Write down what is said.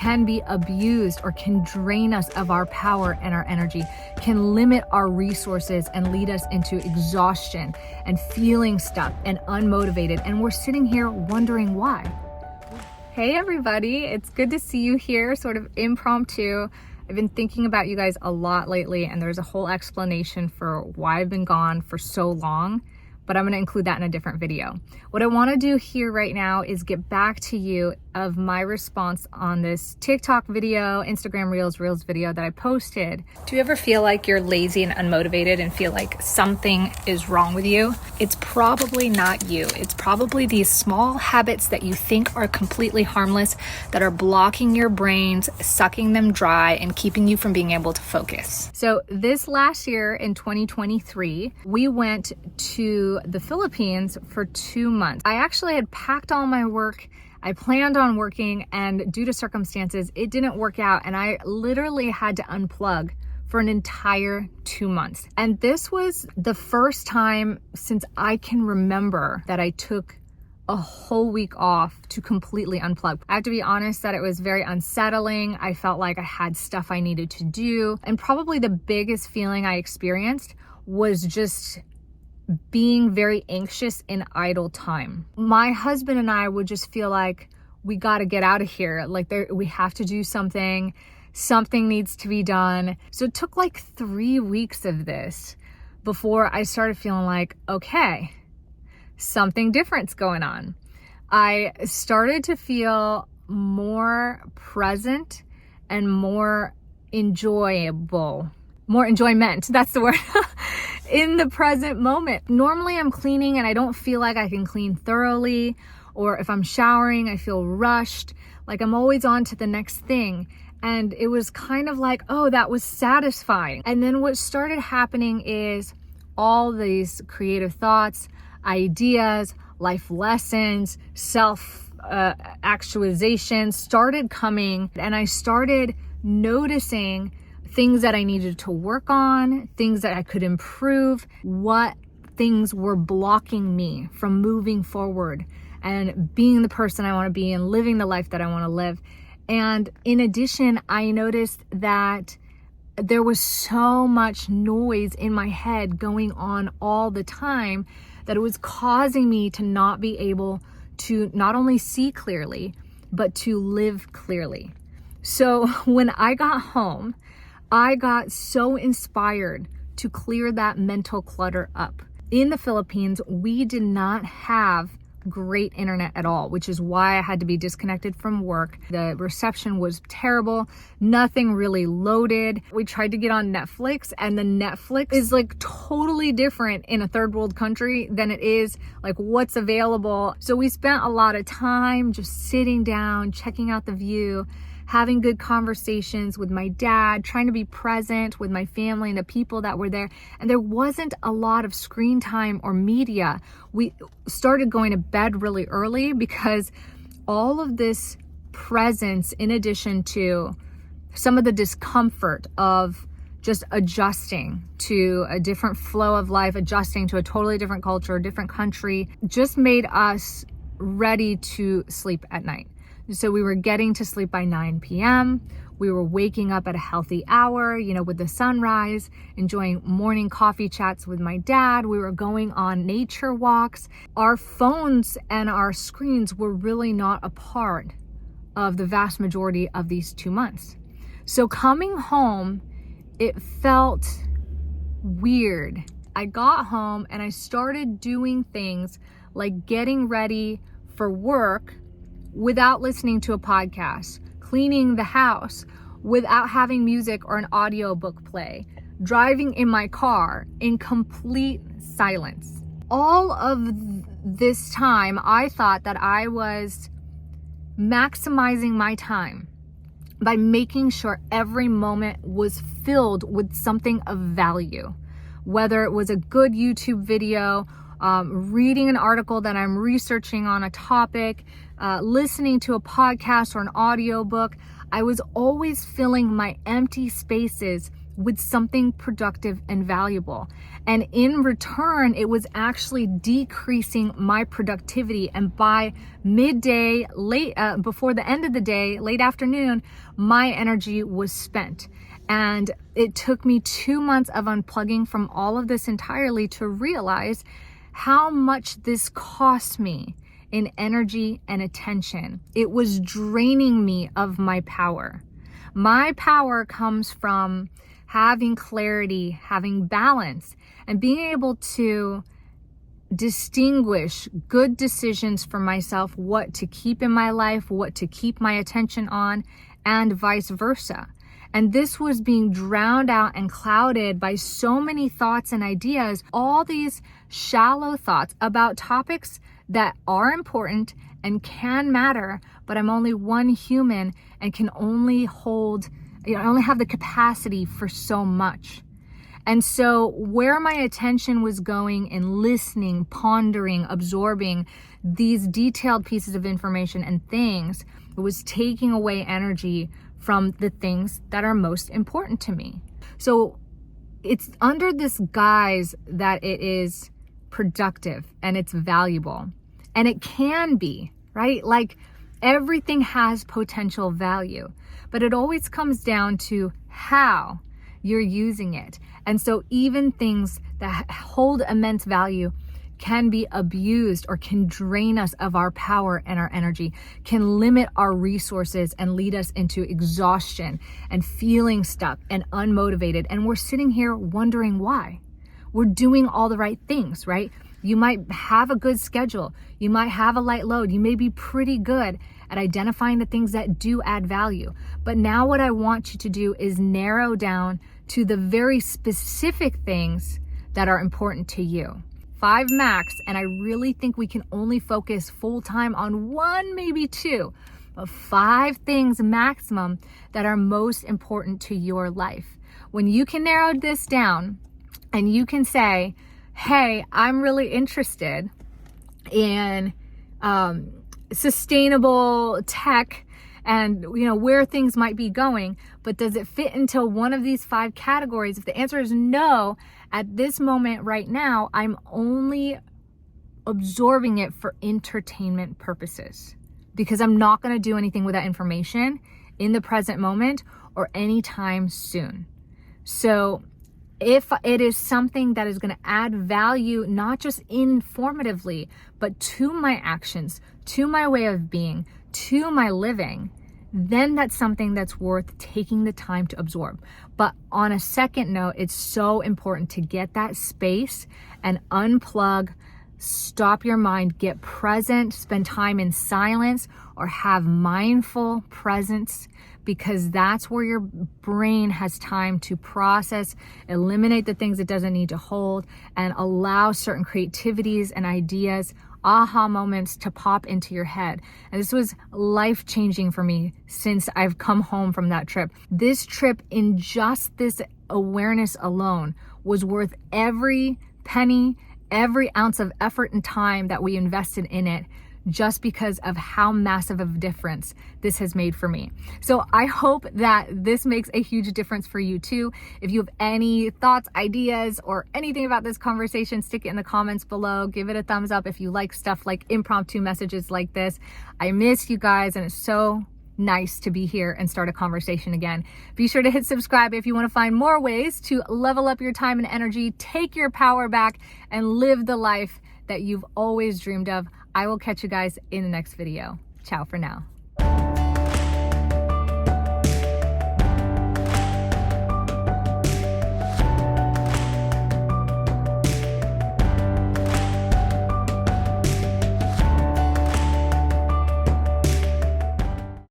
can be abused or can drain us of our power and our energy, can limit our resources and lead us into exhaustion and feeling stuck and unmotivated. And we're sitting here wondering why. Hey everybody, it's good to see you here, sort of impromptu. I've been thinking about you guys a lot lately, and there's a whole explanation for why I've been gone for so long, but I'm going to include that in a different video. What I want to do here right now is get back to you of my response on this TikTok video, Instagram Reels video that I posted. Do you ever feel like you're lazy and unmotivated and feel like something is wrong with you? It's probably not you. It's probably these small habits that you think are completely harmless that are blocking your brains, sucking them dry, and keeping you from being able to focus. So this last year in 2023, we went to the Philippines for 2 months. I actually had packed all my work. I planned on working, and due to circumstances, it didn't work out, and I literally had to unplug for an entire 2 months. And this was the first time since I can remember that I took a whole week off to completely unplug. I have to be honest that it was very unsettling. I felt like I had stuff I needed to do, and probably the biggest feeling I experienced was just being very anxious in idle time. My husband and I would just feel like we got to get out of here. Like we have to do something. Something needs to be done. So it took like 3 weeks of this before I started feeling like, okay, something different's going on. I started to feel more present and more enjoyment. That's the word. In the present moment. Normally I'm cleaning and I don't feel like I can clean thoroughly, or if I'm showering, I feel rushed, like I'm always on to the next thing. And it was kind of like, oh, that was satisfying. And then what started happening is all these creative thoughts, ideas, life lessons, self-actualization started coming, and I started noticing things that I needed to work on, things that I could improve, what things were blocking me from moving forward and being the person I want to be and living the life that I want to live. And in addition, I noticed that there was so much noise in my head going on all the time that it was causing me to not be able to not only see clearly, but to live clearly. So when I got home, I got so inspired to clear that mental clutter up. In the Philippines, we did not have great internet at all, which is why I had to be disconnected from work. The reception was terrible. Nothing really loaded. We tried to get on Netflix, and the Netflix is like totally different in a third world country than it is like what's available. So we spent a lot of time just sitting down, checking out the view, having good conversations with my dad, trying to be present with my family and the people that were there. And there wasn't a lot of screen time or media. We started going to bed really early because all of this presence, in addition to some of the discomfort of just adjusting to a different flow of life, adjusting to a totally different culture, different country, just made us ready to sleep at night. So we were getting to sleep by 9 p.m. We were waking up at a healthy hour, with the sunrise, enjoying morning coffee chats with my dad. We were going on nature walks. Our phones and our screens were really not a part of the vast majority of these 2 months. So coming home, it felt weird. I got home and I started doing things like getting ready for work without listening to a podcast, cleaning the house without having music or an audiobook play, driving in my car in complete silence. All of this time, I thought that I was maximizing my time by making sure every moment was filled with something of value, whether it was a good YouTube video, reading an article that I'm researching on a topic, listening to a podcast or an audiobook. I was always filling my empty spaces with something productive and valuable. And in return, it was actually decreasing my productivity. And by midday, before the end of the day, late afternoon, my energy was spent. And it took me 2 months of unplugging from all of this entirely to realize how much this cost me in energy and attention. It was draining me of my power. My power comes from having clarity, having balance, and being able to distinguish good decisions for myself, what to keep in my life, what to keep my attention on, and vice versa. And this was being drowned out and clouded by so many thoughts and ideas, all these shallow thoughts about topics that are important and can matter, but I'm only one human and can only I only have the capacity for so much. And so where my attention was going and listening, pondering, absorbing these detailed pieces of information and things, it was taking away energy from the things that are most important to me. So it's under this guise that it is productive and it's valuable. And it can be, right? Like everything has potential value, but it always comes down to how you're using it. And so even things that hold immense value can be abused or can drain us of our power and our energy, can limit our resources and lead us into exhaustion and feeling stuck and unmotivated. And we're sitting here wondering why. We're doing all the right things, right? You might have a good schedule. You might have a light load. You may be pretty good at identifying the things that do add value. But now what I want you to do is narrow down to the very specific things that are important to you. 5 max, and I really think we can only focus full time on 1, maybe 2, but 5 things maximum that are most important to your life. When you can narrow this down and you can say, hey, I'm really interested in sustainable tech and where things might be going, but does it fit into one of these 5 categories? If the answer is no, at this moment right now, I'm only absorbing it for entertainment purposes because I'm not going to do anything with that information in the present moment or anytime soon. So if it is something that is going to add value, not just informatively, but to my actions, to my way of being, to my living, then that's something that's worth taking the time to absorb. But on a second note, it's so important to get that space and unplug, stop your mind, get present, spend time in silence or have mindful presence, because that's where your brain has time to process, eliminate the things it doesn't need to hold, and allow certain creativities and ideas, aha moments to pop into your head. And this was life-changing for me since I've come home from that trip. This trip, in just this awareness alone, was worth every penny, every ounce of effort and time that we invested in it, just because of how massive of a difference this has made for me. So I hope that this makes a huge difference for you too. If you have any thoughts, ideas, or anything about this conversation, stick it in the comments below. Give it a thumbs up if you like stuff like impromptu messages like this. I miss you guys, and it's so nice to be here and start a conversation again. Be sure to hit subscribe if you want to find more ways to level up your time and energy, take your power back, and live the life that you've always dreamed of. I will catch you guys in the next video. Ciao for now.